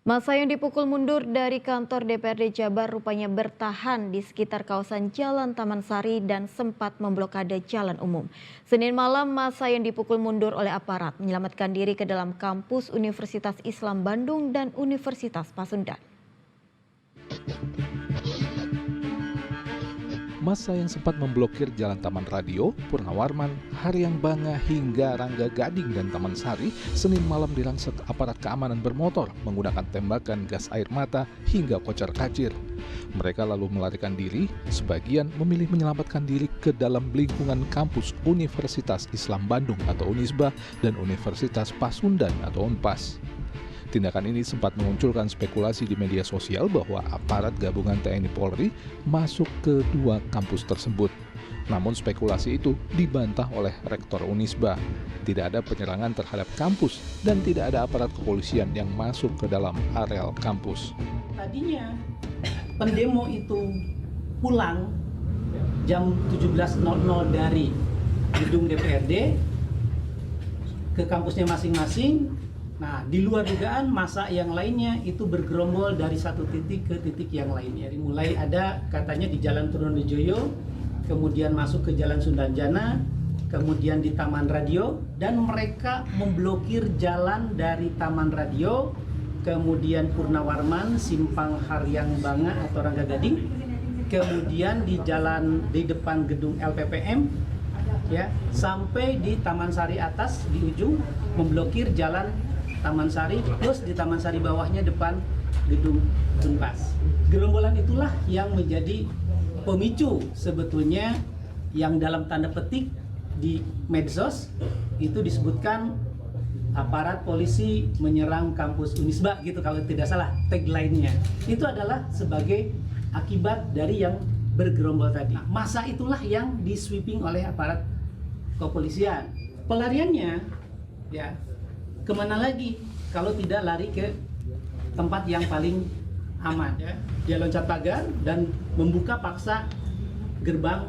Massa yang dipukul mundur dari kantor DPRD Jabar rupanya bertahan di sekitar kawasan Jalan Taman Sari dan sempat memblokade jalan umum. Senin malam, massa yang dipukul mundur oleh aparat menyelamatkan diri ke dalam kampus Universitas Islam Bandung dan Universitas Pasundan. Massa yang sempat memblokir Jalan Taman Radio, Purnawarman, Haryang Banga hingga Rangga Gading dan Taman Sari Senin malam dirangsek aparat keamanan bermotor menggunakan tembakan gas air mata hingga kocar-kacir. Mereka lalu melarikan diri, sebagian memilih menyelamatkan diri ke dalam lingkungan kampus Universitas Islam Bandung atau Unisba dan Universitas Pasundan atau Unpas. Tindakan ini sempat memunculkan spekulasi di media sosial bahwa aparat gabungan TNI Polri masuk ke dua kampus tersebut. Namun spekulasi itu dibantah oleh Rektor Unisba. Tidak ada penyerangan terhadap kampus dan tidak ada aparat kepolisian yang masuk ke dalam areal kampus. Tadinya pendemo itu pulang jam 17.00 dari gedung DPRD ke kampusnya masing-masing. Nah, di luar dugaan massa yang lainnya itu bergerombol dari satu titik ke titik yang lainnya. Mulai ada katanya di Jalan Trunojoyo, kemudian masuk ke Jalan Sundanjana, kemudian di Taman Radio, dan mereka memblokir jalan dari Taman Radio, kemudian Purnawarman, Simpang Haryang Banga atau Rangga Gading, kemudian di jalan di depan gedung LPPM, ya, sampai di Taman Sari atas di ujung memblokir jalan Taman Sari, plus di Taman Sari bawahnya depan gedung Unpas. Gerombolan itulah yang menjadi pemicu sebetulnya yang dalam tanda petik di medsos itu disebutkan aparat polisi menyerang kampus Unisba gitu kalau tidak salah tagline-nya. Itu adalah sebagai akibat dari yang bergerombol tadi. Nah, massa itulah yang di-sweeping oleh aparat kepolisian. Pelariannya ya kemana lagi kalau tidak lari ke tempat yang paling aman, ya. Dia loncat pagar dan membuka paksa gerbang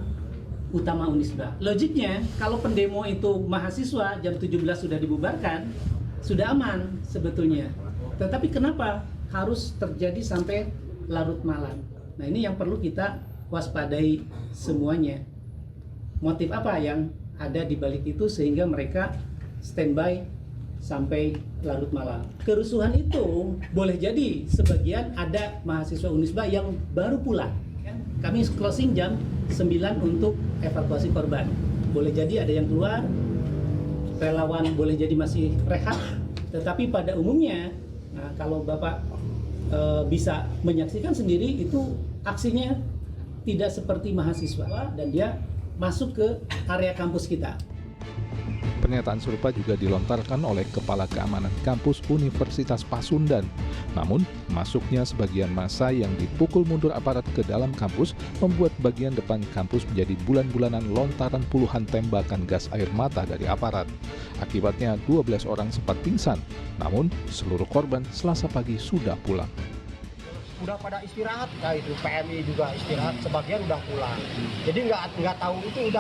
utama Unisba. Logiknya kalau pendemo itu mahasiswa jam 17 sudah dibubarkan, sudah aman sebetulnya. Tetapi kenapa harus terjadi sampai larut malam? Nah, ini yang perlu kita waspadai semuanya. Motif apa yang ada di balik itu sehingga mereka standby sampai larut malam. Kerusuhan itu boleh jadi sebagian ada mahasiswa Unisba yang baru pulang. Kami closing jam 9 untuk evakuasi korban. Boleh jadi ada yang keluar, relawan boleh jadi masih rehat, tetapi pada umumnya, nah, kalau Bapak bisa menyaksikan sendiri itu aksinya tidak seperti mahasiswa dan dia masuk ke area kampus kita. Pernyataan serupa juga dilontarkan oleh Kepala Keamanan Kampus Universitas Pasundan. Namun, masuknya sebagian massa yang dipukul mundur aparat ke dalam kampus membuat bagian depan kampus menjadi bulan-bulanan lontaran puluhan tembakan gas air mata dari aparat. Akibatnya 12 orang sempat pingsan, namun seluruh korban Selasa pagi sudah pulang. Udah pada istirahat, ya itu PMI juga istirahat, sebagian udah pulang. Jadi nggak tahu itu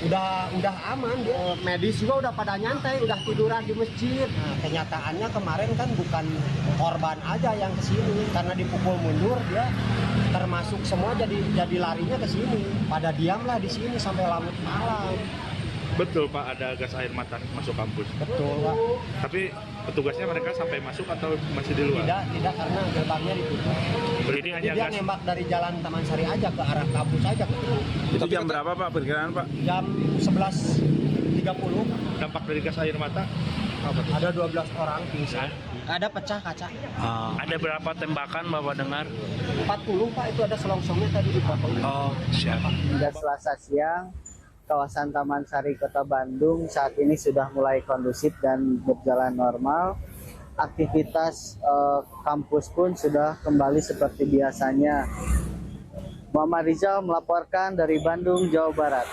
udah aman. Medis juga udah pada nyantai, udah tiduran di masjid. Nah, kenyataannya kemarin kan bukan korban aja yang kesini, karena dipukul mundur dia termasuk semua jadi larinya ke sini. Pada diamlah di sini sampai larut malam. Betul Pak, ada gas air mata masuk kampus. Betul Pak. Tapi petugasnya mereka sampai masuk atau masih di luar? Tidak karena gerbangnya ditutup. Jadi hanya dia gas. nembak dari jalan Taman Sari aja ke arah kampus aja. Itu jam berapa Pak perkiraan Pak? Jam 11.30. Dampak dari gas air mata? Ada 12 orang pingsan. Ada pecah kaca. Ada berapa tembakan Bapak dengar? 40 Pak, itu ada selongsongnya tadi dipotong. Oh, siap. Hingga Selasa siang, kawasan Taman Sari Kota Bandung saat ini sudah mulai kondusif dan berjalan normal. Aktivitas kampus pun sudah kembali seperti biasanya. Muhammad Rizal melaporkan dari Bandung, Jawa Barat.